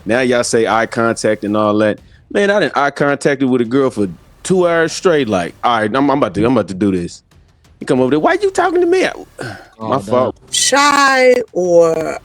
Now y'all say eye contact and all that. Man, I didn't eye contacted with a girl for 2 hours straight. Like, all right, I'm about to do this. You come over there. Why you talking to me? My Oh, damn. fault. Shy, or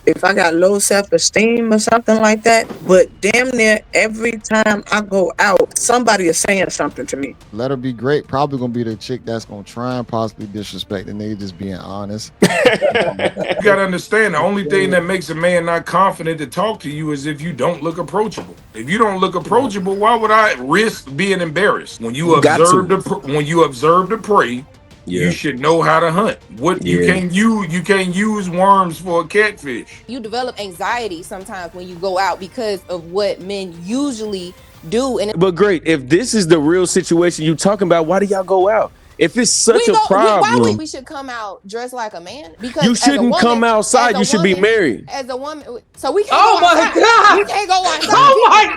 if I got low self-esteem or something like that. But damn near every time I go out, somebody is saying something to me. Let her be great. Probably gonna be the chick that's gonna try and possibly disrespect the nigga, just being honest. You gotta understand the only thing that makes a man not confident to talk to you is if you don't look approachable. If you don't look approachable, why would I risk being embarrassed? You got to. When you observe the prey, you Yeah. should know how to hunt. What Yeah. you can't use worms for a catfish. You develop anxiety sometimes when you go out because of what men usually do. And But great, if this is the real situation you talking about, why do y'all go out? If it's such a problem, we should come out dressed like a man, because you shouldn't come outside. You should be married. as a woman, so we can't Oh go my outside. God. We can't go outside. Oh my!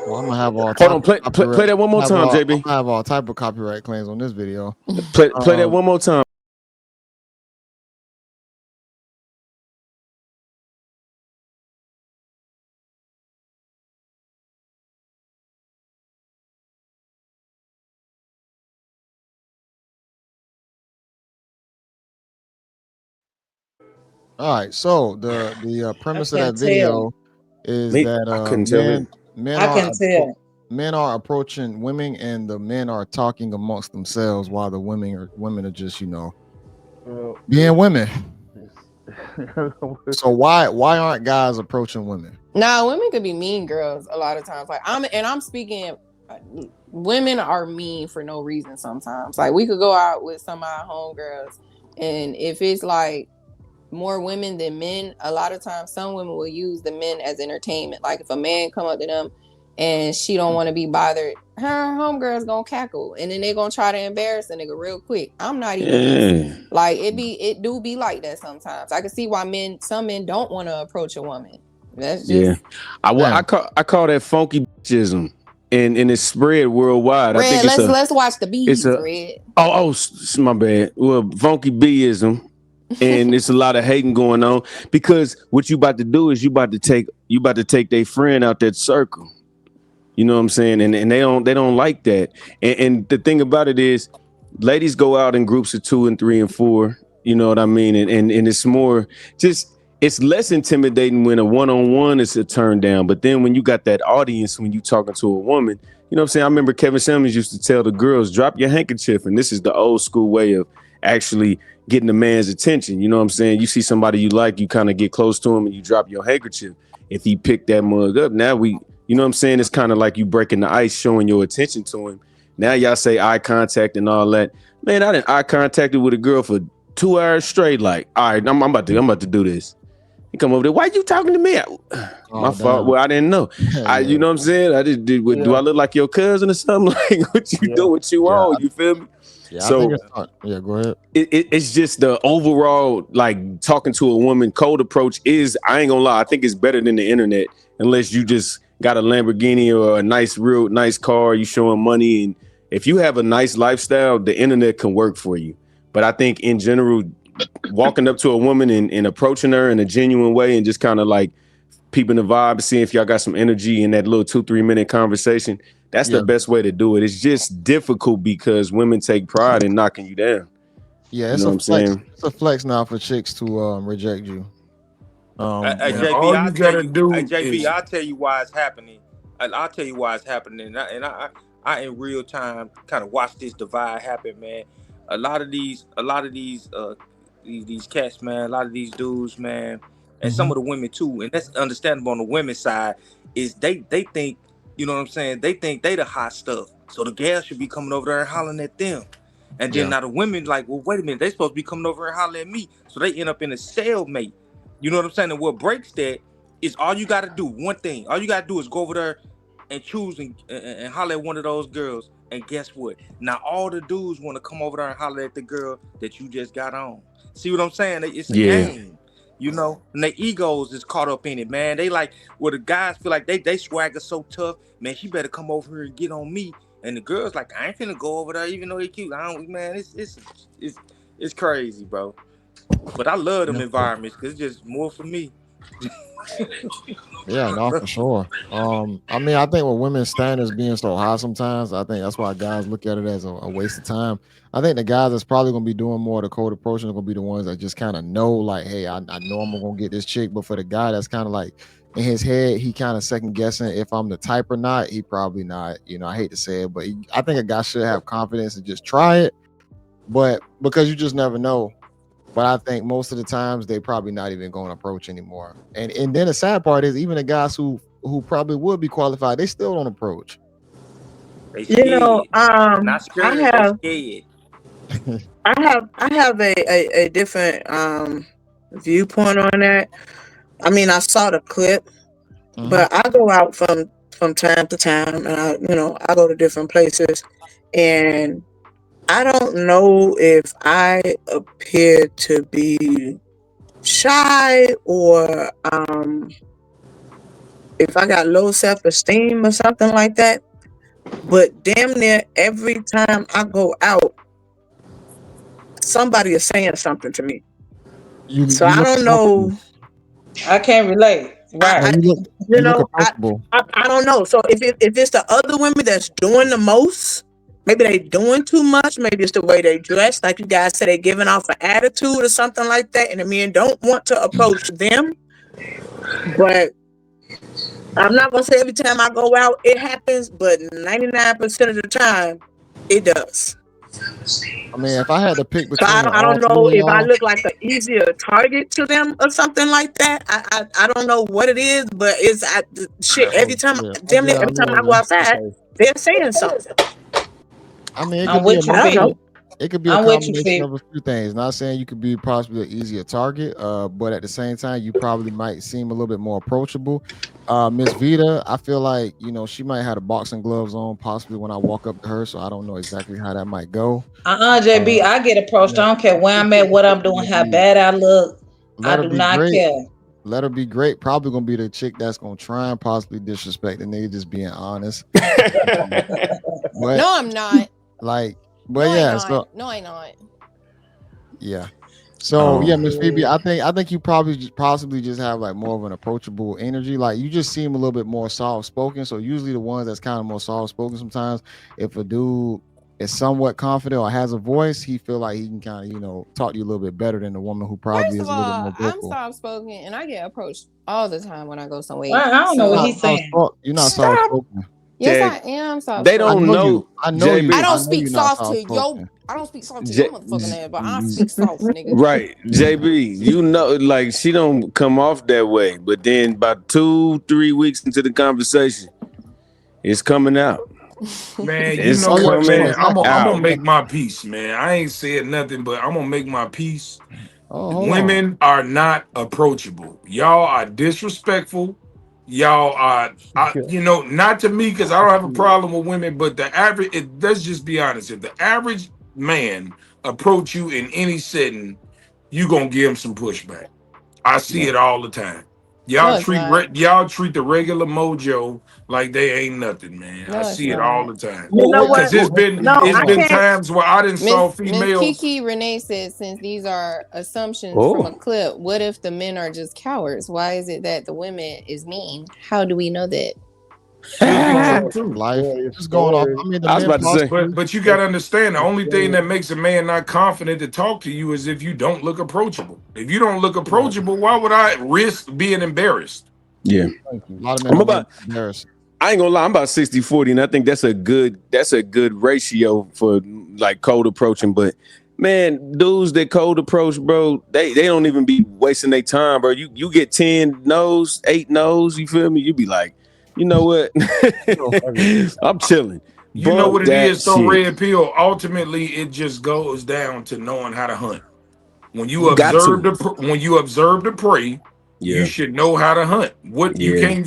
Well, I'm gonna have all Hold type on, of play copyright. that one more time, I'm JB. gonna have all type of copyright claims on this video. Play that one more time. All right, so the I premise of can that tell. video is Me, that I couldn't tell it. men I are can tell. men are approaching women, and the men are talking amongst themselves while the women are just being women. So why aren't guys approaching women? Nah, women could be mean girls a lot of times. Like I'm speaking. Women are mean for no reason sometimes. Like we could go out with some of our homegirls, and if it's like more women than men, a lot of times some women will use the men as entertainment. Like if a man come up to them and she don't want to be bothered, her homegirl's gonna cackle, and then they gonna try to embarrass the nigga real quick. I'm not even Yeah. like it do be like that sometimes. I can see why some men don't want to approach a woman. That's just I call that funky bitchism, and it's spread worldwide. Red. I think Let's watch the bees, it's a Red. my bad. Well, funky Bism, and it's a lot of hating going on because what you about to do is you about to take their friend out that circle. You know what I'm saying? And they don't like that. And the thing about it is, ladies go out in groups of 2 and 3 and 4. You know what I mean? And it's more just it's less intimidating when a one-on-one is a turn down. But then when you got that audience, when you talking to a woman, you know what I'm saying? I remember Kevin Samuels used to tell the girls, drop your handkerchief. And this is the old school way of actually getting a man's attention. You know what I'm saying? You see somebody you like, you kind of get close to him and you drop your handkerchief. If he picked that mug up, now you know what I'm saying? It's kind of like you breaking the ice, showing your attention to him. Now y'all say eye contact and all that. Man, I didn't eye contacted with a girl for 2 hours straight. Like, all right, I'm about to do this. You come over there. Why you talking to me? My fault. Well, I didn't know. You know what I'm saying? I just did. Do I look like your cousin or something? Like, what you do? What you on? You feel me? Yeah, So I think go ahead. It's just the overall, like, talking to a woman cold approach is, I ain't gonna lie, I think it's better than the internet, unless you just got a Lamborghini or a real nice car, you showing money. And if you have a nice lifestyle, the internet can work for you. But I think in general, walking up to a woman and approaching her in a genuine way and just kind of like peeping the vibe, seeing if y'all got some energy in that little 2-3 minute conversation, that's the best way to do it. It's just difficult because women take pride in knocking you down. Yeah, it's you know a what I'm flex. saying? It's a flex now for chicks to reject you. JB, all you gotta do JB, is I'll tell you why it's happening. I'll tell you why it's happening. I in real time kind of watch this divide happen, man. A lot of these cats, man. A lot of these dudes, man, and some of the women too. And that's understandable on the women's side. Is they think, you know what I'm saying? They think they the hot stuff, so the gals should be coming over there and hollering at them. And then now the women like, well, wait a minute, they supposed to be coming over and hollering at me. So they end up in a stalemate. You know what I'm saying? And what breaks that is all you got to do. One thing. All you got to do is go over there and choose and holler at one of those girls. And guess what? Now all the dudes want to come over there and holler at the girl that you just got on. See what I'm saying? It's a Yeah. game. You know, and their egos is caught up in it, man. They like, well, the guys feel like they swagger so tough, man. She better come over here and get on me. And the girls like, I ain't finna go over there, even though they cute. I don't, man. It's crazy, bro. But I love them environments because it's just more for me. Yeah, no, for sure. I mean, I think with women's standards being so high sometimes, I think that's why guys look at it as a waste of time. I think the guys that's probably gonna be doing more of the cold approaching are gonna be the ones that just kind of know, like, hey, I know I'm gonna get this chick. But for the guy that's kind of like in his head, he kind of second guessing if I'm the type or not. He probably not. You know, I hate to say it, but I think a guy should have confidence and just try it. But because you just never know. But I think most of the times they probably not even going to approach anymore. And then the sad part is even the guys who probably would be qualified, they still don't approach. They You scared. know, Not scared. They scared. I have a different viewpoint on that. I mean, I saw the clip, but I go out from time to time, and I go to different places, and I don't know if I appear to be shy or if I got low self-esteem or something like that. But damn near every time I go out, somebody is saying something to me. So I don't know. I can't relate. Right. You look approachable. I don't know. So if it's the other women that's doing the most, maybe they doing too much. Maybe it's the way they dress. Like you guys said, they giving off an attitude or something like that, and the men don't want to approach them. But I'm not gonna say every time I go out it happens, but 99% of the time it does. I mean, if I had to pick between, I don't know if I look like an easier target to them or something like that. I don't know what it is, but it's every time, damn near every time I go outside, they're saying something. I mean, it could be a combination of a few things. Not saying you could be possibly an easier target, but at the same time, you probably might seem a little bit more approachable. Miss Vita, I feel like she might have the boxing gloves on, possibly when I walk up to her, so I don't know exactly how that might go. JB, I get approached. I don't care where I'm at, what I'm doing, how bad I look. I do not care. Let her be great. Probably gonna be the chick that's gonna try and possibly disrespect the nigga, just being honest. But, no, I'm not. Like, but no, yeah, so no, I not. Yeah. So yeah, Miss Phoebe, I think you possibly just have like more of an approachable energy. Like you just seem a little bit more soft spoken. So usually the ones that's kind of more soft spoken sometimes, if a dude is somewhat confident or has a voice, he feel like he can kind of talk to you a little bit better than the woman who probably is a little bit more vocal. I'm soft spoken and I get approached all the time when I go somewhere. Well, I don't know what he's saying. You're not soft spoken. Yes, I am soft. They don't know. I know you. I don't speak soft to yo. I don't speak soft to your motherfucking ass, but I speak soft, nigga. Right, JB. Like she don't come off that way, but then about 2-3 weeks into the conversation, it's coming out. Man, you know what, man? I'm gonna make my peace, man. I ain't said nothing, but I'm gonna make my peace. Women are not approachable. Y'all are disrespectful. Y'all are, not to me because I don't have a problem with women, but the average, let's just be honest. If the average man approach you in any setting, you gonna give him some pushback. I see it all the time. Y'all treat the regular mojo like they ain't nothing, man. I see it all the time. You know what? Because it's been times where I didn't saw females. Miss Kiki Renee said, since these are assumptions from a clip, what if the men are just cowards? Why is it that the women is mean? How do we know that? Life is going off. I mean, I was about to say, but you got to understand, the only thing that makes a man not confident to talk to you is if you don't look approachable. If you don't look approachable, why would I risk being embarrassed? Yeah, a lot of men are embarrassed. I ain't gonna lie, I'm about 60-40, and I think that's a good ratio for like cold approaching. But man, dudes that cold approach, bro, they don't even be wasting their time, bro. You get 10 no's, 8 no's, you feel me? You be like, you know what? I'm chilling. You know what it is, though, Red Pill. Ultimately, it just goes down to knowing how to hunt. When you observe the prey, you should know how to hunt. What you can't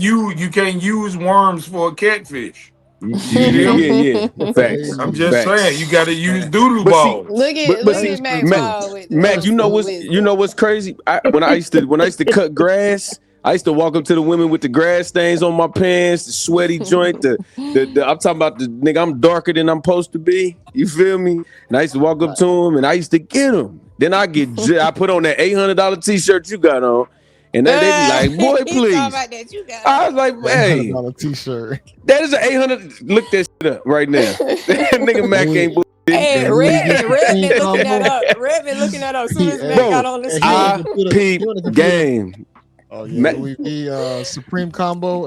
use worms for a catfish. Yeah. Facts. I'm just Facts. saying, you got to use doodle But see, balls. Look at Mac Ball with Mac, you know wisdom. what's crazy? When I used to cut grass, I used to walk up to the women with the grass stains on my pants, the sweaty joint, the I'm talking about the nigga, I'm darker than I'm supposed to be. You feel me? And I used to walk up to them and I used to get them. Then I put on that $800 t-shirt you got on. And then they be like, boy, please. I was like, hey, t-shirt. That is an 800. Look that shit up right now. That nigga Mac ain't. Hey, Red been looking that up. Red been looking that up. As soon as Mac got on the screen. Peep game. Oh yeah, Louis V Supreme combo.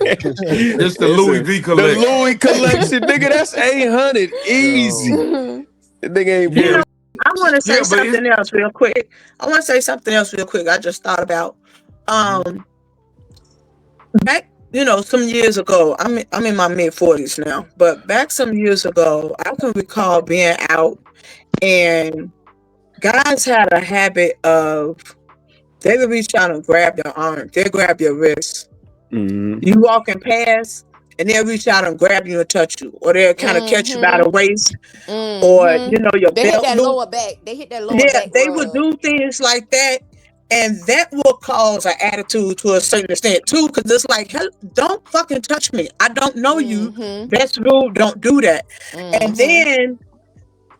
It's the Louis V collection. The Louis collection, nigga. That's 800 easy. That nigga ain't. I want to say something else real quick. I just thought about back, some years ago. I'm in my mid-40s now, but back some years ago, I can recall being out and guys had a habit of they would reach out and grab your arm, they grab your wrist. You walking past, and they'll reach out and grab you and touch you, or they'll kind of catch you by the waist, or your they belt. Hit that lower back. They hit that lower back. Yeah, they would do things like that, and that will cause an attitude to a certain extent too, because it's like, hey, don't fucking touch me. I don't know you. That's rude. Don't do that. And then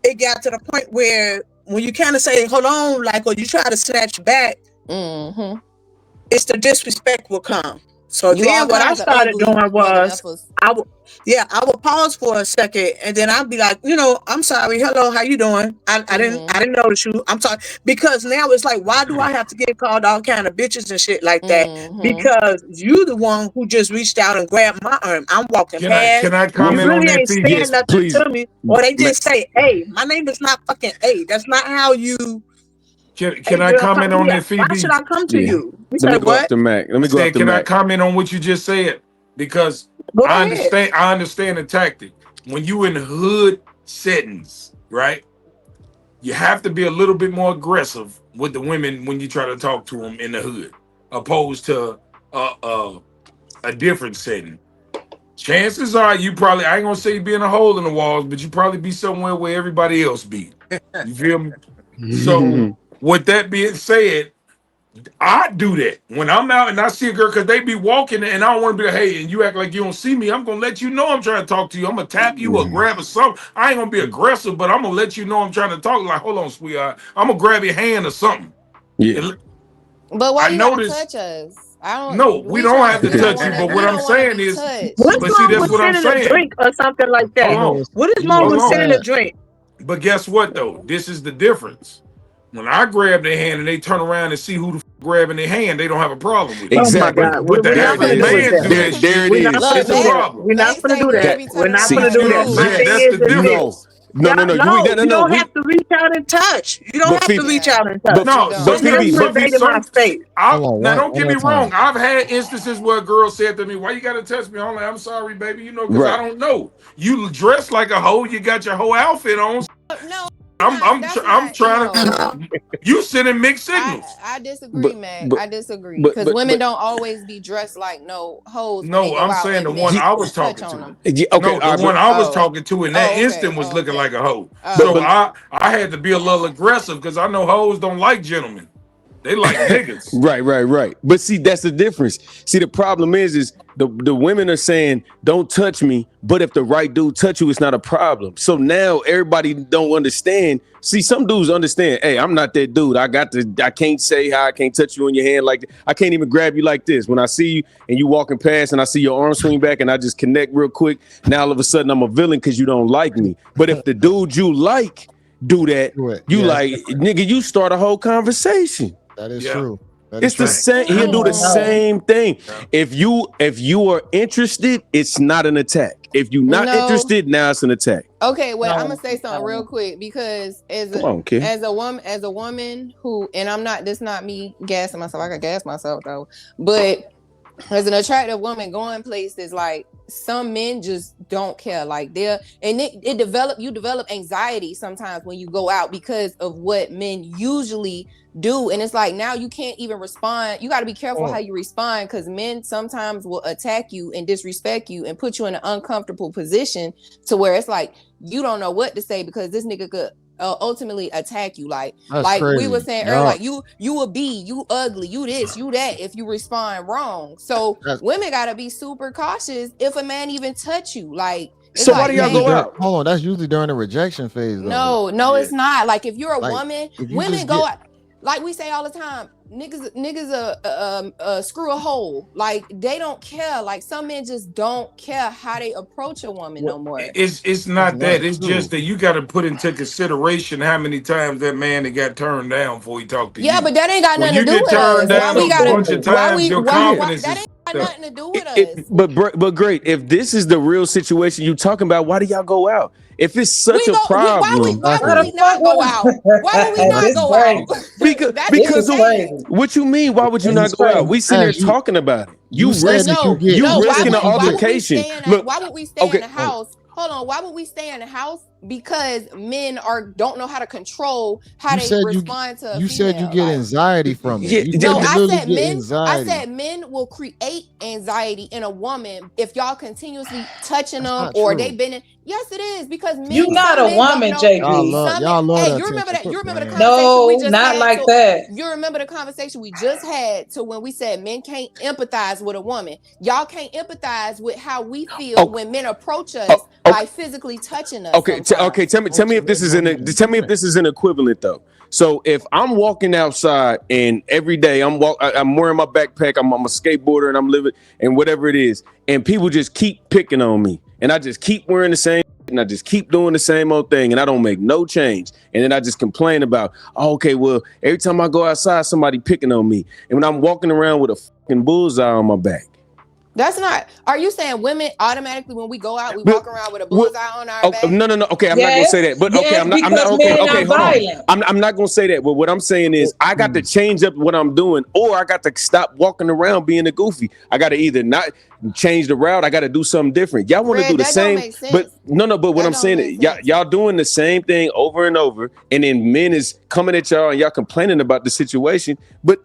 it got to the point where when you kind of say, hold on, or you try to snatch back, it's the disrespect will come. So then what I started doing was I would pause for a second, and then I'd be like, I'm sorry, hello, how you doing? I didn't notice you. I'm sorry, because now it's like, why do I have to get called all kind of bitches and shit like that? Because you the one who just reached out and grabbed my arm. I'm walking past. Can I comment on that? Ain't saying nothing to me, or they just say, "Hey, my name is not fucking A." That's not how you. Can I comment on that, Phoebe? Why should I come to you? Let me go after Mac. Can I comment on what you just said? Because I understand the tactic. When you in hood settings, right? You have to be a little bit more aggressive with the women when you try to talk to them in the hood, opposed to a different setting. Chances are you probably, I ain't gonna say you be in a hole in the walls, but you probably be somewhere where everybody else be. You feel me? So with that being said, I do that when I'm out and I see a girl, because they be walking and I don't want to be like, hey, and you act like you don't see me. I'm gonna let you know I'm trying to talk to you. I'm gonna tap you or grab or something. I ain't gonna be aggressive, but I'm gonna let you know I'm trying to talk. Like, hold on, sweetheart, I'm gonna grab your hand or something. Yeah. But why you gotta touch us? No, we don't have to touch you. But what I'm saying is, what's wrong with sending a drink or something like that? What is wrong with sending a drink? But guess what though? This is the difference. When I grab their hand and they turn around and see who the grabbing their hand, they don't have a problem with it. Exactly. But the average man do that shit. There it is. It's a problem. We're not gonna do that. We're not gonna do that. That's the difference. No. You don't have to reach out and touch. You don't have to reach out and touch. No, some people. Now, don't get me wrong. I've had instances where a girl said to me, "Why you gotta touch me?" I'm like, "I'm sorry, baby. Because I don't know. You dress like a hoe. You got your whole outfit on." No. I'm trying to. You send in mixed signals. I disagree, Mac. I disagree because women don't always be dressed like no hoes. No, I'm saying the one I was talking to. The one I was talking to in that instant was looking like a hoe. So I had to be a little aggressive because I know hoes don't like gentlemen. They like niggas. Right. But see, that's the difference. See, the problem is the women are saying, don't touch me, but if the right dude touch you, it's not a problem. So now everybody don't understand. See, some dudes understand, hey, I'm not that dude. I can't say hi, I can't touch you on your hand like that. I can't even grab you like this. When I see you and you walking past and I see your arm swing back and I just connect real quick, now all of a sudden I'm a villain because you don't like me. But if the dude you like do that, like, nigga, you start a whole conversation. That is true. It's the same. He'll do the same thing. If you are interested, it's not an attack. If you're not interested, now it's an attack. Okay, well, I'm gonna say something real quick because as a woman who, and I'm not. This not me gassing myself. I can gas myself though, but as an attractive woman going places, like some men just don't care. Like you develop anxiety sometimes when you go out because of what men usually do. And it's like now you can't even respond. You got to be careful how you respond, because men sometimes will attack you and disrespect you and put you in an uncomfortable position to where it's like you don't know what to say, because this nigga could ultimately attack you. Like crazy. We were saying earlier, like you ugly, you this, you that, if you respond wrong. So women gotta be super cautious if a man even touch you. Like, so why do y'all go out? Hold on, that's usually during the rejection phase though. No, it's not. Like if you're a woman, women go out. Like we say all the time, niggas screw a hole. Like they don't care. Like some men just don't care how they approach a woman no more. It's not that. It's just that you got to put into consideration how many times that man that got turned down before he talked to you. Yeah, but that ain't got nothing to do with us. Why we got a bunch of times? Your confidence that ain't got nothing to do with us. But great. If this is the real situation you talking about, why do y'all go out? If it's such a problem, why would we not go out? Why would we not go out? Because what you mean? Why would you not go out? We sitting here talking about it. You risking an altercation. Look, why would we stay in the house? Hold on. Why would we stay in the house? Because men don't know how to control how they respond to a female. You said you get anxiety from it. I said men will create anxiety in a woman if y'all continuously touching them or they been in. Yes, it is, because men. You're not a woman, JB. Y'all love hey, you remember that? You remember the conversation no, we just not had like that. You remember the conversation we just had to when we said men can't empathize with a woman. Y'all can't empathize with how we feel when men approach us by physically touching us. Okay, tell me if this is an equivalent though. So if I'm walking outside and every day I'm wearing my backpack, I'm a skateboarder and I'm living and whatever it is, and people just keep picking on me, and I just keep wearing the same and I just keep doing the same old thing, and I don't make no change, and then I just complain about, well, every time I go outside, somebody picking on me, and when I'm walking around with a fucking bullseye on my back. That's not. Are you saying women automatically when we go out we walk around with a bullseye on our back? No. Okay, I'm not gonna say that. But I'm not. Okay, hold on. I'm not gonna say that. But what I'm saying is, I got to change up what I'm doing, or I got to stop walking around being a goofy. I got to either not change the route. I got to do something different. Y'all want to do the same, but no. But what I'm saying is, y'all doing the same thing over and over, and then men is coming at y'all and y'all complaining about the situation, but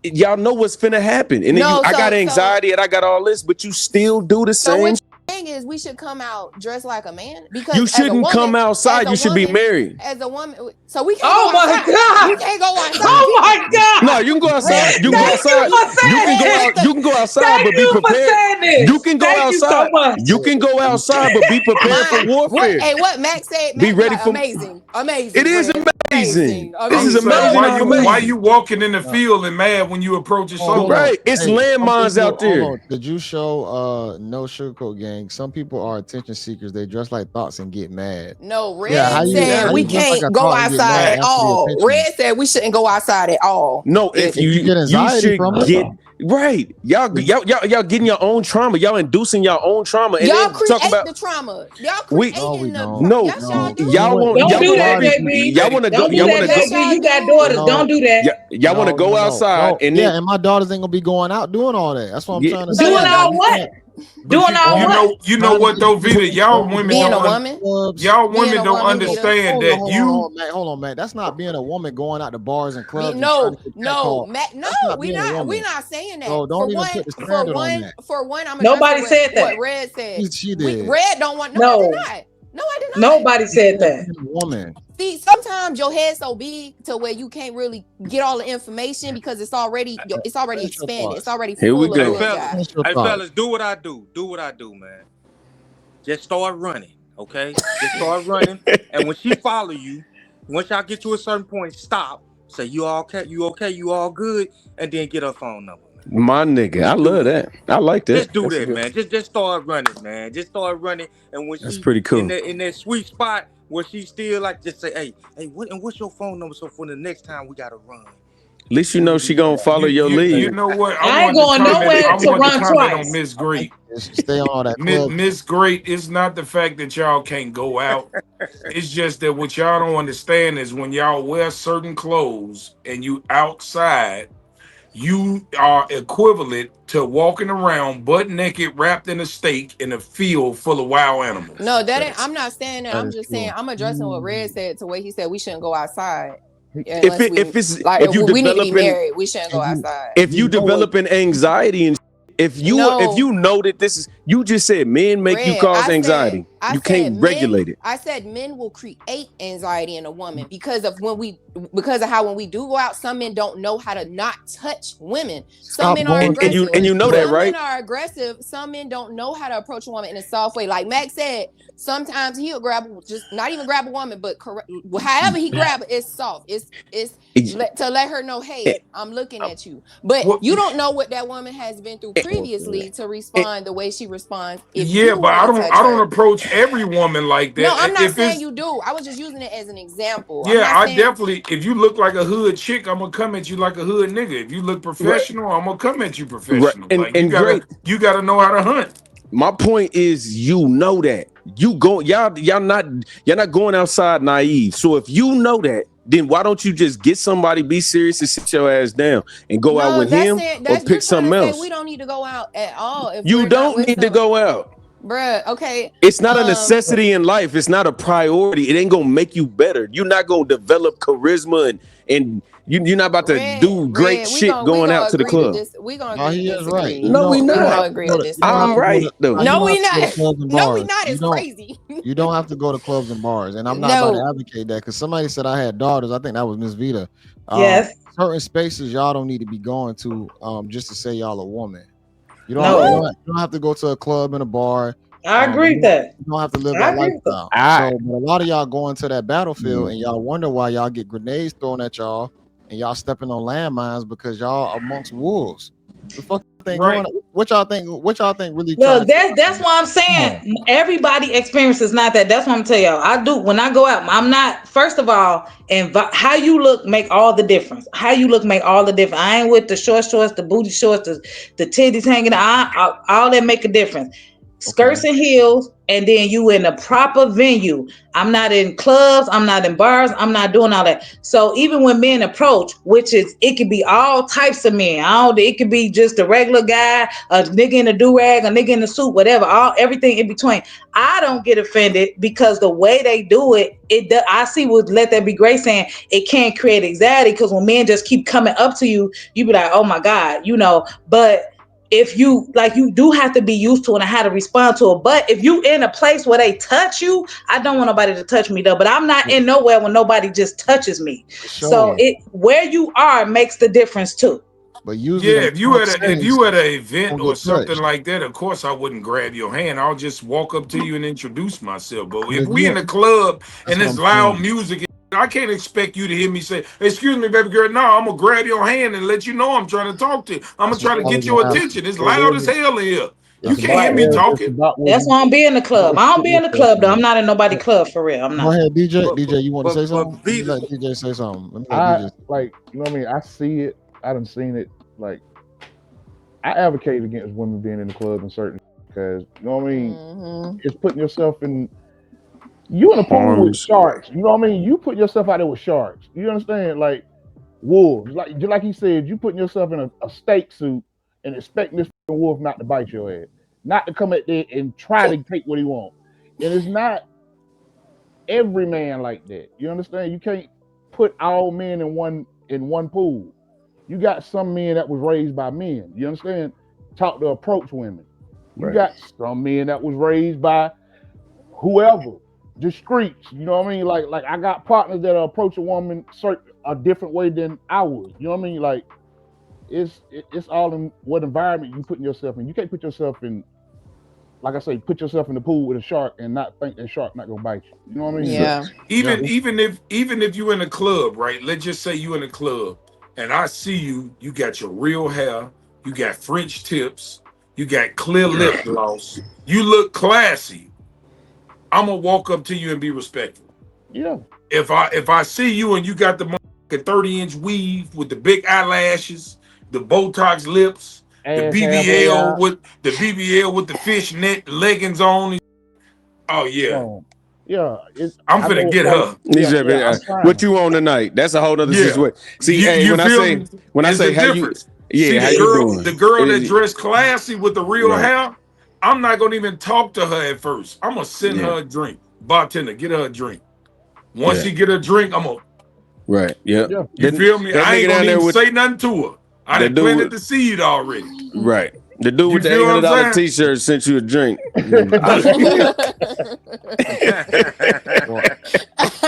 y'all know what's finna happen, and then I got anxiety and I got all this, but you still do the same. What you're saying is we should come out dressed like a man, because you shouldn't come outside. You should be married as a woman. So we can't. Oh my God! We can't go outside. Oh my God! No, you can go outside. You can go outside. You can go outside, but be prepared. You can go outside. You can go outside, but be prepared for warfare. Hey, what Max said? Be ready for amazing. It is amazing. This is amazing. Why you walking in the field and mad when you approach a soldier? Right, it's landmines out there. Did you show No Sugarcoat Gang? Some people are attention seekers. They dress like thoughts and get mad. No, Red said we can't go outside at all. Red said we shouldn't go outside at all. No, if you get anxiety from it. Right, y'all getting your own trauma. Y'all inducing your own trauma. And y'all create the trauma. Y'all creating y'all won't. Don't do that, baby. Y'all want to go. You got daughters. Don't do that. Y'all want to go outside, and then and my daughters ain't gonna be going out doing all that. That's what I'm trying to say. Doing all what? Doing all what? You know what though, Vita? Y'all women don't understand that Hold on, man. That's not being a woman going out to bars and clubs. No, we're not saying that. So don't even put the standard on that. For one, I'm nobody said that. What Red said. She did. Red don't want. No, I did not. No, I did not. Nobody said that. Woman. See, sometimes your head's so big to where you can't really get all the information because it's already expanded. It's already full. Here we go. Hey, fellas, do what I do. Do what I do, man. Just start running, okay? Just start running. And when she follow you, once y'all get to a certain point, stop. Say, you all okay? You okay? You all good? And then get her phone number. My nigga, I love that. I like that. Just do that, man. Just start running, man. Just start running. And when that's pretty cool. In that sweet spot where she still like, just say, hey, what's your phone number? So for the next time we gotta run. At least you know she gonna follow your lead. You know what? I ain't going nowhere to run twice. On Miss Great. Stay on all that. Miss Great, it's not the fact that y'all can't go out. It's just that what y'all don't understand is when y'all wear certain clothes and you outside, you are equivalent to walking around butt naked, wrapped in a steak in a field full of wild animals. No, that ain't. I'm not saying that. I'm just saying I'm addressing what Red Mm. said to where he said we shouldn't go outside If unless we need to be married. We shouldn't go outside. If you developing anxiety and if you know that this is, you just said men make you cause anxiety. You can't regulate it. I said men will create anxiety in a woman because of how when we do go out, some men don't know how to not touch women. Some men are aggressive. And you know that, right? Some men are aggressive. Some men don't know how to approach a woman in a soft way. Like Max said, sometimes he'll not even grab a woman, but however he grab it, it's soft. It's to let her know, hey, I'm looking at you. But you don't know what that woman has been through previously to respond the way she responds. But I don't approach every woman like that. No, I'm not saying you do. I was just using it as an example. Yeah, I definitely. If you look like a hood chick, I'm gonna come at you like a hood nigga. If you look professional, I'm gonna come at you professional. Right. You gotta know how to hunt. My point is, you know that y'all not going outside naive. So if you know that, then why don't you just get somebody, be serious, and sit your ass down and go out with him or pick something else? We don't need to go out at all. If you don't need to go out, bruh. Okay, it's not a necessity in life. It's not a priority. It ain't gonna make you better. You're not gonna develop charisma and you're not about to do great shit going out to the club. We're gonna agree to disagree. Right. No, we not. I'm right though. No, we not. No, we not. It's crazy. You don't have to go to clubs and bars, and I'm not about to advocate that because somebody said I had daughters. I think that was Miss Vita. Yes. Certain spaces y'all don't need to be going to just to say y'all a woman. You don't have to go to a club and a bar. I agree with that. You don't have to live that lifestyle. So, but a lot of y'all going to that battlefield and y'all wonder why y'all get grenades thrown at y'all and y'all stepping on landmines because y'all amongst wolves. The fuck thing going on? What y'all think really? Well, that's why I'm saying everybody experiences not that. That's what I'm telling y'all. I do when I go out. I'm not. First of all, how you look make all the difference. How you look make all the difference. I ain't with the short shorts, the booty shorts, the titties hanging out. All that make a difference. Skirts and heels, and then you in a proper venue. I'm not in clubs, I'm not in bars, I'm not doing all that. So even when men approach, it could be all types of men. It could be just a regular guy, a nigga in a do-rag, a nigga in a suit, whatever, everything in between. I don't get offended because the way they do it, I see what Let That Be Great saying, it can't create anxiety because when men just keep coming up to you, you be like, oh my God, but if you do have to be used to it and how to respond to it. But if you in a place where they touch you, I don't want nobody to touch me though. But I'm not in nowhere when nobody just touches me. Sure. So where you are makes the difference too. But usually, if you at an event or something like that, of course I wouldn't grab your hand. I'll just walk up to you and introduce myself. But if we in a club and there's loud music, I can't expect you to hear me say, "Excuse me, baby girl." No, I'm gonna grab your hand and let you know I'm trying to talk to you. I'm gonna try to get your attention. It's loud as hell in here. You can't hear me talking. That's why I'm be in the club. I don't be in the club though. I'm not in nobody club for real. I'm not. Go ahead, DJ. You want to say something? Let DJ say something. Like, you know what I mean? I see it. I done seen it. Like, I advocate against women being in the club and certain because you know what I mean. It's putting yourself in. You in a pool with sharks. You know what I mean? You put yourself out there with sharks. You understand? Like wolves. Like he said, you putting yourself in a steak suit and expecting this wolf not to bite your head, not to come at there and try to take what he wants. And it's not every man like that. You understand? You can't put all men in one pool. You got some men that was raised by men. You understand? Talk to approach women. You got some men that was raised by whoever. Discreet, you know what I mean? Like I got partners that approach a woman a different way than I would. You know what I mean? Like it's all in what environment you putting yourself in. You can't put yourself in, like I say, put yourself in the pool with a shark and not think that shark not gonna bite you. You know what I mean? Yeah. Even if you in a club, right? Let's just say you in a club and I see you got your real hair, you got French tips, you got clear lip gloss, you look classy. I'm gonna walk up to you and be respectful. Yeah. If I see you and you got the 30-inch weave with the big eyelashes, the Botox lips, the BBL with the fishnet leggings on. Oh yeah. Yeah. I'm finna get her. What you on tonight? That's a whole other situation. See, when I say how you. Yeah, See how you doing? the girl that dressed classy with the real Right. hair, I'm not gonna even talk to her at first. I'm gonna send Yeah. her a drink. Bartender, get her a drink. Once Yeah. she get a drink, I'm gonna. Right. Yep. Yeah. You feel me? That I ain't nigga gonna down there even with say nothing to her. I that done dude planted with the seed already. right. The dude You with the feel what I'm $800 saying? t-shirt sent you a drink. Well,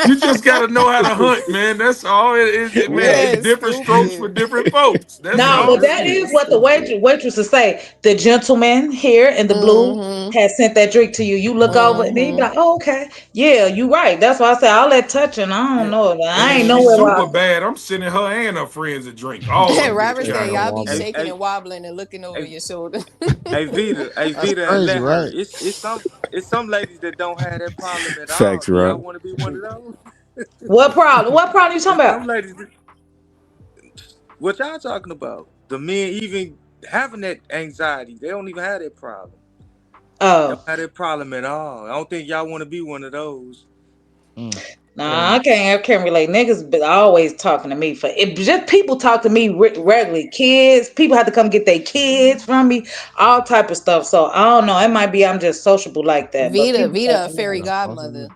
You just gotta know how to hunt, man. That's all it is. Man, it's That's different strokes for stupid. different folks. That's No, all but it that is. is what the waitresses say. The gentleman here in the blue Mm-hmm. has sent that drink to you. You look over and then you be Mm-hmm. like, "Oh, okay, yeah, you right." That's why I say all that touching. I don't Yeah. know. And I if ain't she's nowhere. super bad, I'm sending her and her friends a drink. All of them get a Robert shaking said, shot and "Y'all on. be wobbling. shaking and wobbling and looking over Hey, your shoulder." That's Vita, and crazy, let her. right? It's some ladies that don't have that problem at all. Facts, Do y'all Rob. want to be one of those? What problem? What problem you talking It's some about? ladies. What y'all talking about? The men even having that anxiety, they don't even have that problem. They don't Oh, have that problem at all. I don't think y'all want to be one of those. Mm. nah, I can't relate. Niggas, but always talking to me for it. Just people talk to me regularly. Kids, people have to come get their kids from me. All type of stuff. So I don't know. It might be I'm just sociable like that. But Vita, people talk Vita, a to me. fairy That's possible. godmother.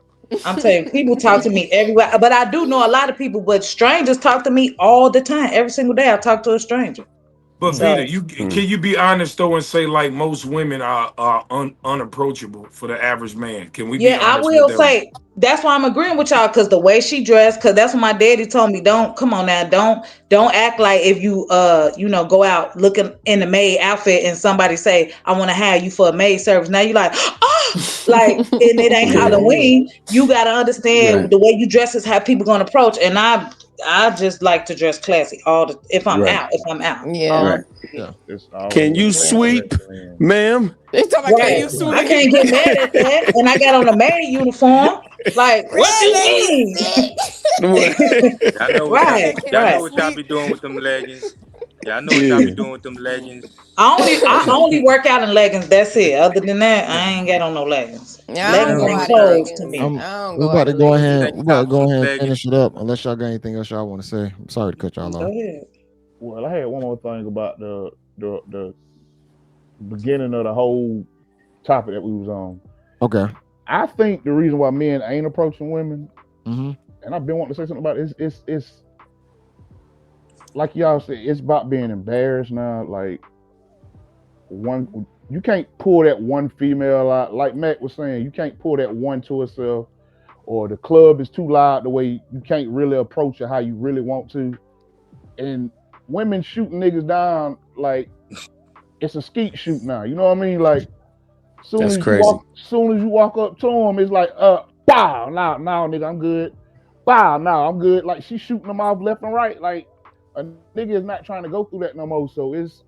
I'm telling you, people talk to me everywhere. But I do know a lot of people, but strangers talk to me all the time. Every single day I talk to a stranger. But Mm. Vita, So you can you be honest though and say like most women are unapproachable for the average man? Can we be yeah, I honest with will them? say that's why I'm agreeing with y'all because the way she dressed, because that's what my daddy told me. Don't come on now, don't act like if you go out looking in a maid outfit and somebody say I want to hire you for a maid service. Now you like like and it ain't Yeah. Halloween. You gotta understand Right. the way you dress is how people gonna approach. And I just like to dress classy if I'm Right. out. If I'm out. Yeah. Right. Yeah. It's Can always you a man to sweep, let you in. ma'am? They talking about, can Right. you I sweep? can't get mad at that. And I got on a maid uniform. Like, what you mean? Realistic. Y'all know what He y'all, Right, said, can y'all you know right. what y'all sweep? be doing with them leggings. Y'all know what y'all be Yeah. doing with them leggings. I only work out in leggings. That's it. Other than that, I ain't got on no leggings. Yeah, I Nothing don't Leggings go wrong ain't out with in that. clothes to leggings. me. I don't We're go about out to in go leggings. ahead. Tank We're about to tops go and ahead and leggings. finish it up. Unless y'all got anything else y'all want to say. I'm sorry to cut y'all Go off. ahead. Well, I had one more thing about the beginning of the whole topic that we was on. Okay. I think the reason why men ain't approaching women, Mm-hmm. and I've been wanting to say something about it, it's like y'all said, it's about being embarrassed now. Like one, you can't pull that one female out. Like Matt was saying, you can't pull that one to herself, or the club is too loud the way you can't really approach it how you really want to. And women shooting niggas down like it's a skeet shoot now. You know what I mean? Like That's crazy. soon as you walk up to them, it's like wow, now nigga, I'm good. Wow, now I'm good. Like she's shooting them off left and right. Like a nigga is not trying to go through that no more. So it's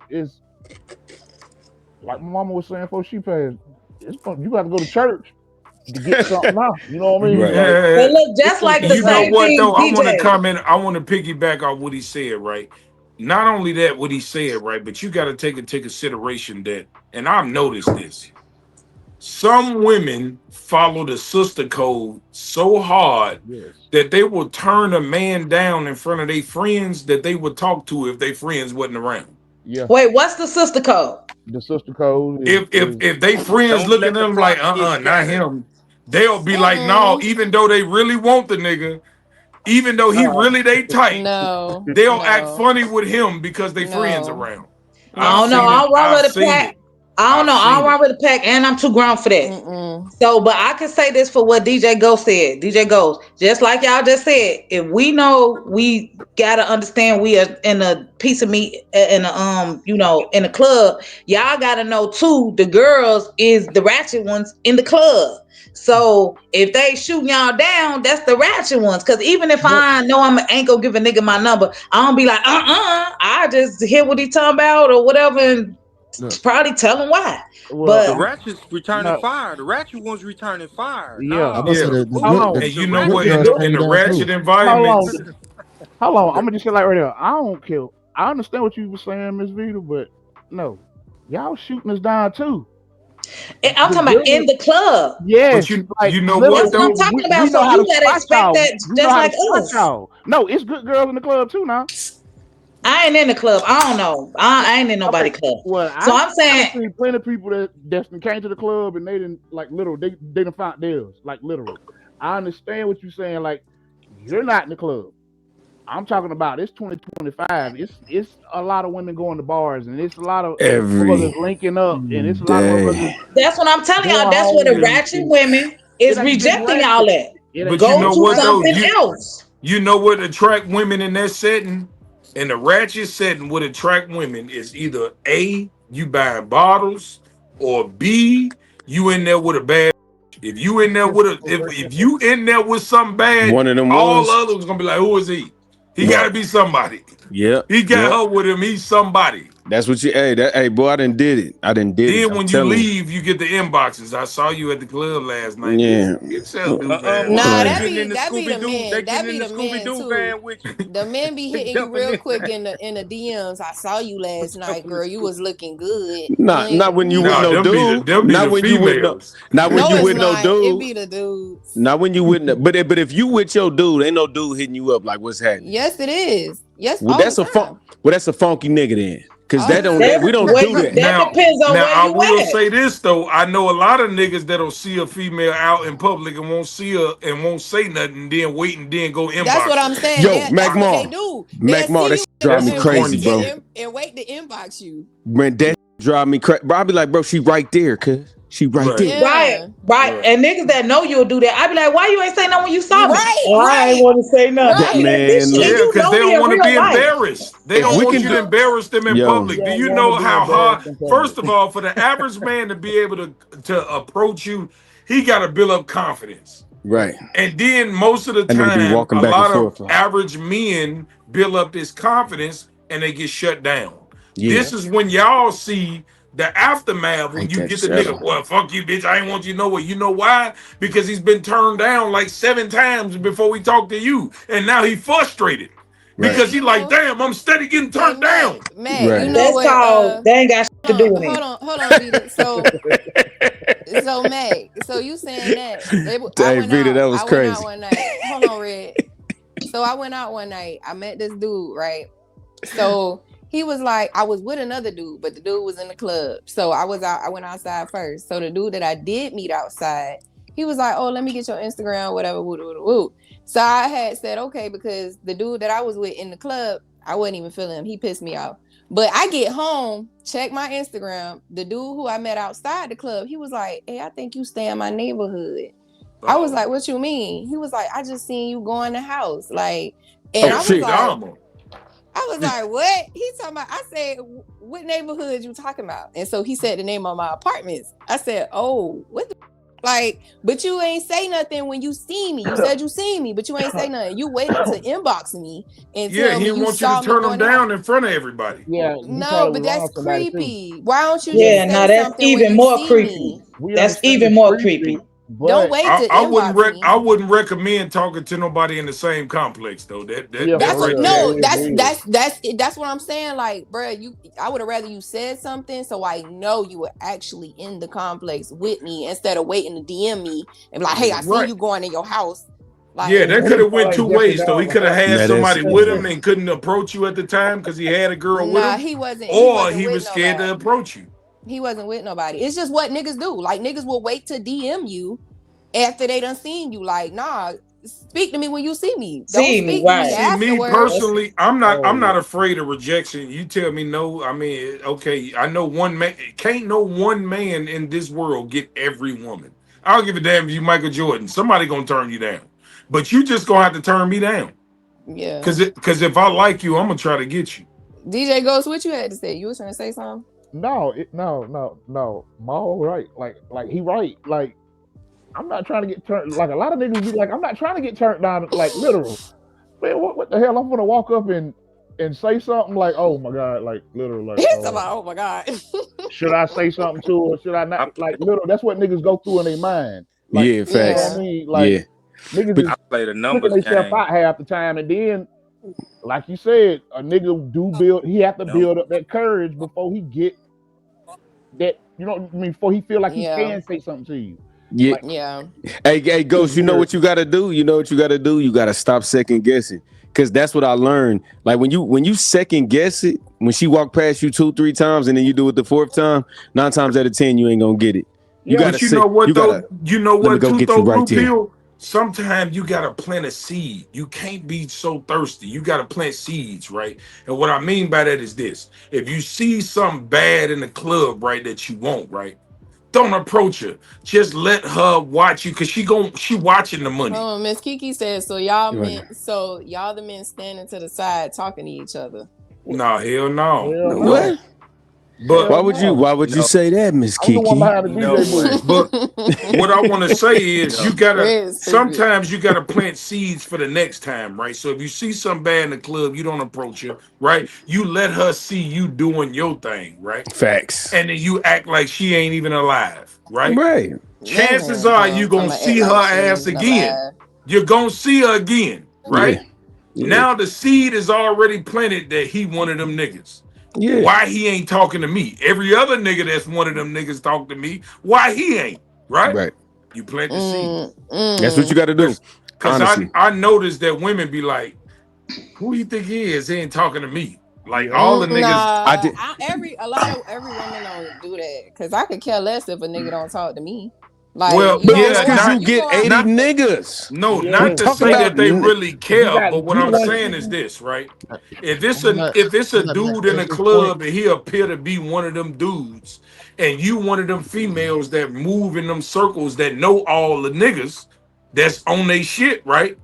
like my mama was saying before she passed. You got to go to church to get something out. You know what I mean? Mm-hmm. Like But Yeah. look, it's just some like shit the You know now. same what thing, though? I want to DJ. comment. I want to piggyback on what he said. Right. Not only that, what he said. Right. But you got to take into consideration that, and I've noticed this. Some women follow the sister code so hard Yes. that they will turn a man down in front of their friends that they would talk to if their friends wasn't around. Yeah. Wait, what's the sister code? The sister code If is they friends Don't looking at let the them like flock get not scattered. him, they'll be like no, Mm-mm. even though they really want the nigga, even though he Oh, really they type, No, they'll act no, funny with him because they friends no, around. I've I don't know. no. seen it. I'll run I've with a seen pack. it. I don't I've know. I'll seen it. run with a pack, and I'm too grown for that. Mm-mm. So, but I can say this for what DJ Go said. DJ Goes, just like y'all just said, if we know we gotta understand we are in a piece of meat in a in a club, y'all gotta know too, the girls is the ratchet ones in the club. So if they shooting y'all down, that's the ratchet ones. Cause even if but I know ain't gonna give a nigga my number, I don't be like, I just hear what he talking about or whatever and Look, probably tell him why. well, The But ratchets returning no, fire. The ratchet ones returning fire. yeah. I'm gonna say No, Yeah, the that How bullshit. long? and The you know the what? ratchet. good The girls good, turn In you the down ratchet too. how long? environments, How long? I'm the, gonna just say like right there. I don't care. I understand what you were saying, Miss Vita, but no, y'all shooting us down too. I'm The talking about in girls, the club. but yes, like you know literally, what That's what I'm though? talking we about. know So how to you gotta spot expect y'all. that We know just how to like spot us. y'all. No, it's good girls in the club too now. I ain't in the club. I don't know. I ain't in nobody club. Well, So I'm saying, I've seen plenty of people that came to the club and they didn't like literal. They didn't find theirs like literal. I understand what you're saying. Like you're not in the club. I'm talking about it's 2025. It's a lot of women going to bars and it's a lot of brothers linking up and it's a lot of brothers. that's what I'm telling y'all. That's what the ratchet women is rejecting all that. But Go you know to what though? something else. You know what attract women in that setting? In the ratchet setting, what attract women is either A, you buying bottles, or B, you in there with a bad. If you in there with if you in there with something bad, one of them all ones. others gonna be like, who is he? He gotta be somebody. Yeah. He got her with him, he's somebody. That's what you hey boy, I done did it. Then when you leave, you get the inboxes. I saw you at the club last night. Yeah. Yourself, Nah, that be the men. They That getting be in the the Scooby men Doo too. van with you. The men be hitting you real quick in the DMs. I saw you last night, girl. You was looking good. Not when you with no dude. Not when you with no. Not when you with no dude. It be the dudes. Not when you with no. But if you with your dude, ain't no dude hitting you up like what's happening. Yes, it is. Yes. Well, that's a that's a funky nigga then. Cause we don't do that. That depends on where I you will at. say this though. I know a lot of niggas that'll see a female out in public and won't see her and won't say nothing, then wait and then go inbox. That's what I'm saying. Yo, Mac Mar. They do. Mac Mar, that drive me crazy, bro. And wait to inbox you. Man, that drive me crazy. Bro, I be like, bro, she right there, cuz. She right there. Yeah. Right. And niggas that know you'll do that. I be like, why you ain't say nothing when you saw me? Right. I ain't want to say nothing. Right. Man, yeah, because they don't want to be embarrassed. They don't want you to embarrass them in public. Do you know how hard? First of all, for the average man to be able to approach you, he got to build up confidence. Right. And then most of the time, a lot of average men build up this confidence and they get shut down. Yeah. This is when y'all see the aftermath when you get the nigga, well, fuck you, bitch. I ain't want you to know what. You know why? Because he's been turned down like 7 times before we talked to you. And now he frustrated. Because he like, damn, I'm steady getting turned down. Man, you know that's what? Called, they ain't got shit to do with it. Hold on, Vita. So Meg, so you saying that? Vita, that was crazy. I went out one night. Hold on, Red. So I went out one night. I met this dude, right? So he was like, I was with another dude, but the dude was in the club. So I went outside first. So the dude that I did meet outside, he was like, oh, let me get your Instagram, whatever, woo. So I had said, okay, because the dude that I was with in the club, I wasn't even feeling him. He pissed me off. But I get home, check my Instagram. The dude who I met outside the club, he was like, hey, I think you stay in my neighborhood. I was like, what you mean? He was like, I just seen you go in the house. Like, and I was like, what? He talking about, I said, what neighborhood you talking about? And so he said the name of my apartments. I said, oh, what the like, but you ain't say nothing when you see me. You said you seen me, but you ain't say nothing. You waited to inbox me and tell me he wants you to turn him down in front of everybody. Yeah, no, but that's creepy. Why don't you? Yeah, no, that's even more creepy. That's even more creepy. Don't wait to inbox me. I wouldn't recommend talking to nobody in the same complex though. That's what I'm saying. Like, bro, I would have rather you said something so I know you were actually in the complex with me instead of waiting to DM me and be like, hey, I see you going in your house. Like, yeah, that could have went 2 ways though. He could have had somebody with him and couldn't approach you at the time because he had a girl with him. He wasn't. Or he was scared to approach you. He wasn't with nobody. It's just what niggas do. Like, niggas will wait to DM you after they done seen you. Like, nah, speak to me when you see me. Don't speak to me afterwards. See, me personally, I'm not afraid of rejection. You tell me no, I mean, okay, I know one man, can't no one man in this world get every woman. I don't give a damn if you Michael Jordan. Somebody gonna turn you down. But you just gonna have to turn me down. Yeah. Cause if I like you, I'm gonna try to get you. DJ Ghost, what you had to say? You was trying to say something? No. Maul right. Like he right. Like I'm not trying to get turned. Like a lot of niggas be like, I'm not trying to get turned down. Like literal. Man, what the hell? I'm gonna walk up and say something like, oh my god, like literal. Like, he's about, oh my god. Should I say something to her? Should I not? Like literal. That's what niggas go through in their mind. Like, yeah, facts. You know what I mean? Like niggas just play the numbers themselves out half the time, and then, like you said, a nigga he have to build up that courage before he get that. You know what I mean? Before he feel like he can say something to you. Yeah. Hey, Ghost, you know what you gotta do? You know what you gotta do? You gotta stop second guessing. because that's what I learned. Like when you second guess it, when she walk past you 2-3 times and then you do it the 4th time, 9 times out of 10 you ain't gonna get it. You gotta But you know what though? You know let me what go too get though, you right Blue there. Pill? Sometimes you gotta plant a seed. You can't be so thirsty. You gotta plant seeds, right? And what I mean by that is this: if you see something bad in the club, right, that you want, right, don't approach her. Just let her watch you, cause she watching the money. Oh, Miss Kiki says, so y'all the men standing to the side talking to each other. No, hell no. Hell no. What? But why would you say that, Miss I'm the one Kiki? behind the DJ booth. But what I want to say is sometimes you gotta plant seeds for the next time, right? So if you see something bad in the club, you don't approach her, right? You let her see you doing your thing, right? Facts. And then you act like she ain't even alive, right? Right. Chances are you gonna see her ass again. You're gonna see her again, right? Yeah. Now the seed is already planted that he one of them niggas. Yeah. Why he ain't talking to me? Every other nigga that's one of them niggas talk to me. Why he ain't? Right? Right. You plant the seed. That's what you got to do. Because I noticed that women be like, who you think he is? He ain't talking to me. Like all the niggas. A lot of every woman don't do that. Because I could care less if a nigga don't talk to me. Like, well, because you get 80 niggas. No, not to say that they really care, but what I'm saying is this, right? If it's a dude in a club and he appear to be one of them dudes, and you one of them females that move in them circles that know all the niggas that's on they shit, right?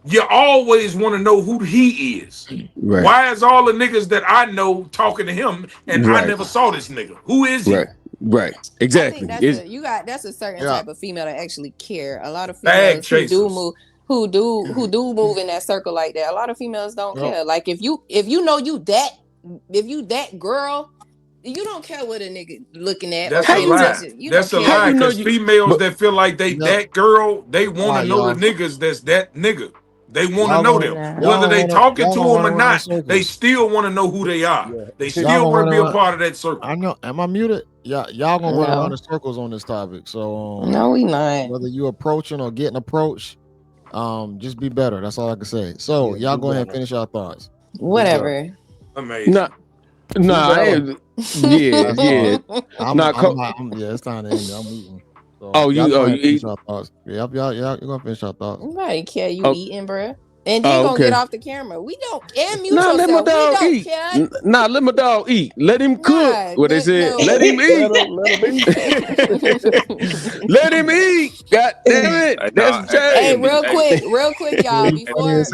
You always want to know who he is. Right. Why is all the niggas that I know talking to him and I never saw this nigga? Who is he? Right. Exactly. That's a certain type of female that actually care. A lot of females who do move in that circle like that. A lot of females don't care. Like if you know you that girl, you don't care what a nigga looking at. That's a lie. That's a lie. Because females that feel like they that girl, they want to know the niggas that's that nigga. They want to know them. Whether they talking to them or not, they still want to know who they are. Yeah. They still want to be a part of that circle. I know. Am I muted? Y'all gonna run around in circles on this topic. So no, we not. Whether you approaching or getting approached, just be better. That's all I can say. So y'all go ahead and finish your thoughts. Whatever. Amazing. Yeah. It's time to end. I'm eating. So you eat? Y'all gonna finish your thoughts. Nobody care you eating, bro. And then gonna get off the camera. We don't care. Mute yourself. Let my dog eat. Care. Let my dog eat. Let him cook. What they said. Let him eat. Let him eat. God damn it. That's Jay. Hey, real quick, y'all. Before we end.